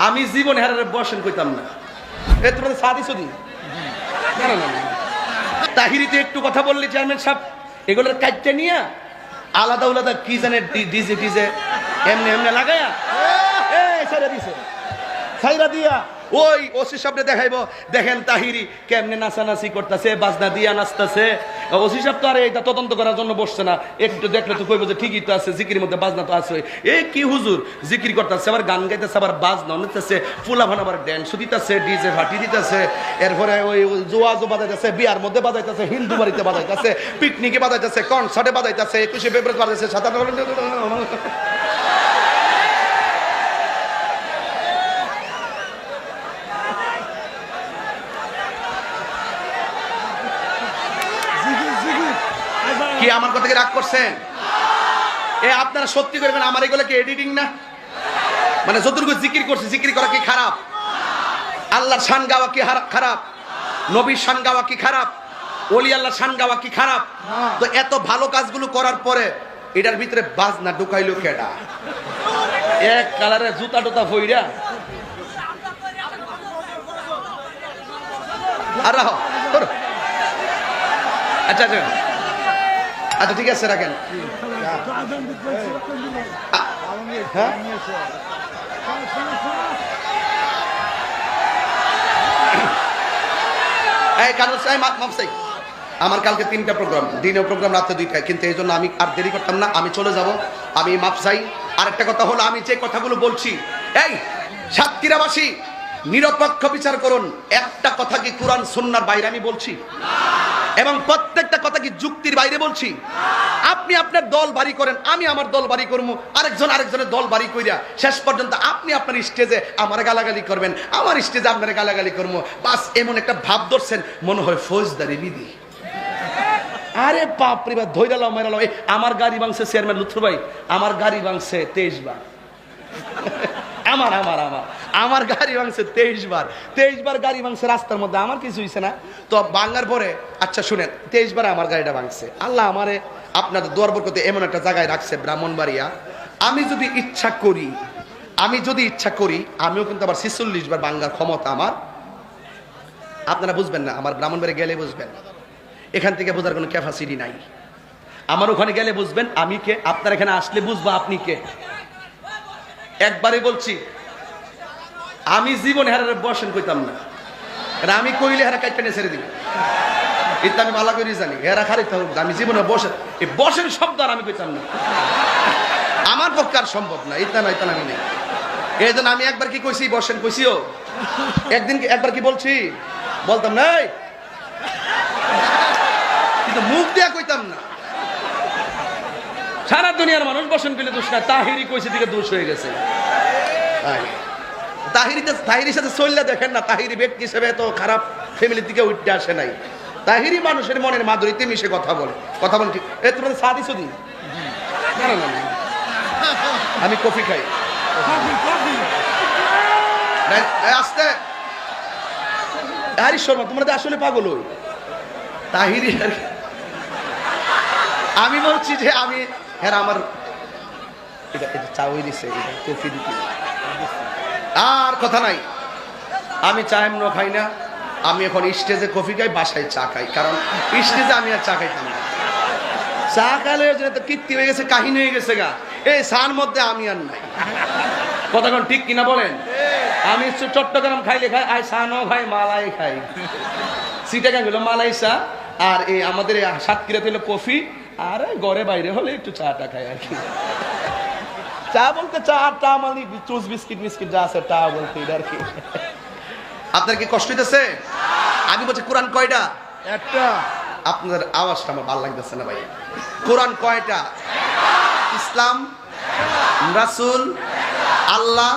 আমি জীবনে হারারে বসেন কইতাম না। এ তোমাদের সাদি সদি না না না তাহিরিতে একটু কথা বললি চেয়ারম্যান সাহেব এগুলোর কাজটা নিয়ে আলাদা আলাদা কি জানে ডিজে ডিজে এমনি এমনি লাগায়া সাইরা দিছে সাইরা দিয়া ওই ওসি সাহেবরে দেখাইবো দেখেন তাহিরি কেমনে নাচানাচি করতেছে বাজনা দিয়া নাচতেছে। ওসি সাহেব তো আর এটা তদন্ত করার জন্য বসছে না, একটু দেখলে তো কইবো যে ঠিকই তো আছে, জিকির মধ্যে বাজনা তো আছে। এই কি হুজুর জিকির করতেছে, আবার গান গাইতেছে, আবার বাজনা নিতেছে, ফুলা ভান আবার ড্যান্স দিতেছে, ডিজে ফাটি দিতেছে, এরপরে ওই জোয়াজো বাজাইতেছে, বিয়ার মধ্যে বাজাইতেছে, হিন্দু বাড়িতে বাজাইতেছে, পিকনিকে বাজাইতেছে, কনসার্টে বাজাইতেছে, 21শে ফেব্রুয়ারি বাজাইতেছে, 57 কি আমার কথা কি রাগ করছেন? আপনারা সত্যি করবেন আমার এগুলো কি এডিটিং না? মানে যতটুকু জিকির করছে জিকির করা কি খারাপ? আল্লাহর শান গাওয়া কি খারাপ? নবীর শান গাওয়া কি খারাপ? ওলি আল্লাহর শান গাওয়া কি খারাপ? তো এত ভালো কাজগুলো করার পরে এটার ভিতরে বাজনা ঢুকাইলো কেডা? এক কালারে জুতা টুতা ফইরা আর আচ্ছা আচ্ছা আচ্ছা ঠিক আছে রাখেন। আমার কালকে 3টা প্রোগ্রাম, দিনের প্রোগ্রাম, রাতে 2টা, কিন্তু এই জন্য আমি আর দেরি করতাম না, আমি চলে যাব। আমি মাপ চাই। আরেকটা কথা হলো, আমি যে কথাগুলো বলছি, এই সাতক্ষীরাবাসী নিরপেক্ষ বিচার করুন। একটা কথা কি কুরআন সুন্নাহর বাইরে আমি বলছি? এবং প্রত্যেকটা কথা কি যুক্তির বাইরে বলছি? আপনি আপনার দল বাড়ি করেন, আমি আমার দল বাড়ি করবো, আরেকজন আরেকজনের দল বাড়ি কইরা শেষ পর্যন্ত আপনি আপনার স্টেজে আমার গালাগালি করবেন, আমার স্টেজে আপনার গালাগালি করবো। বাস এমন একটা ভাব ধরছেন মনে হয় ফৌজদারি বিধি। আরে বাপরে বাপ, ধৈরালাম মেরালাম। আমার গাড়ি ভাঙছে চেয়ারম্যান লুৎফর ভাই, আমার গাড়ি ভাঙছে 23 বার। আমার আমার আমার আমার গাড়ি ভাঙছে 23 বার। 23 বার গাড়ি ভাঙছে রাস্তার মধ্যে, আমার কিছু হইছে না তো। ভাঙার পরে আচ্ছা শুনেন, 23 বার আমার গাড়িটা ভাঙছে। আল্লাহ আমারে আপনাদের দোয়ার বরকতে এমন একটা জায়গায় রাখছে, ব্রাহ্মণবাড়িয়া। আমি যদি ইচ্ছা করি আমিও কিন্তু আবার 46 বার ভাঙার ক্ষমতা আমার। আপনারা বুঝবেন না, আমার ব্রাহ্মণবাড়ি গেলে বুঝবেন, এখান থেকে বোঝার কোনো ক্যাপাসিটি নাই। আমার ওখানে গেলে বুঝবেন আমি কে, আপনার এখানে আসলে বুঝবো আপনি কে। একবারে বলছি, আমি জীবনে হারারে বসেন কইতাম না, আমি কইলে হারা কাইটা নিয়ে ছেড়ে দিই। এটা আমি ভালো করে জানি, হেরা খারিতে হোক, আমি জীবনে বসেন, এই বসেন শব্দ আর আমি কইতাম না, আমার পক্ষে আর সম্ভব না। এটা না এটা আমি নেই। এই জন্য আমি একবার কি কইছি বসেন কইছিও, একবার কি বলছি, বলতাম না, কিন্তু মুখ দিয়া কইতাম না। সারা দুনিয়ার মানুষ বসেন কইলে দোষ না, তাহিরি কইছে দিকে দোষ হয়ে গেছে। তাহিরির সাথে চললে দেখেন না, তাহিরি ব্যক্তি হিসেবে তো খারাপ ফ্যামিলির দিকে উঠতে আসে নাই। তাহিরি মানুষের মনের মাধুরীতে মিশে কথা বলে ঠিক। তোমাদের সাদি সদি না না না, আমি কফি খাই। আসতে তাহিরি শর্মা, তোমরা আসলে পাগল হই। তাহিরি আমি বলছি যে আমি হ্যাঁ আমার চা হয়ে দিচ্ছে, কফি দিতে আর কথা নাই। আমি চা এমন খাই না, আমি এখন স্টেজে কফি খাই, বাসায় চা খাই, কারণ স্টেজে আমি আর চা খাইতাম না। চা খাইলে তো কীর্তি হয়ে গেছে, কাহিনী হয়ে গেছে গা। এই চার মধ্যে আমি আর নাই। কতক্ষণ ঠিক কিনা বলেন? আমি চট্টগ্রাম খাইলে খাই, আই চা ন খাই, মালাই খাই। সিটাগাং হলো মালাই চা, আর এই আমাদের সাতক্ষীরাতে হলো কফি, আর ঘরে বাইরে হলে একটু চাটা খাই আর কি। চা বলতে চা মানে চুজ বিস্কিট মিস্কিট যা আছে তা বলতে আর কি। আপনার কি কষ্ট হইতেছে? আমি বলছি কোরআন কয়টা? একটা। আপনাদের আওয়াজটা আমার ভালো লাগতেছে না ভাই। কোরআন কয়টা? ইসলাম, রাসূল, আল্লাহ,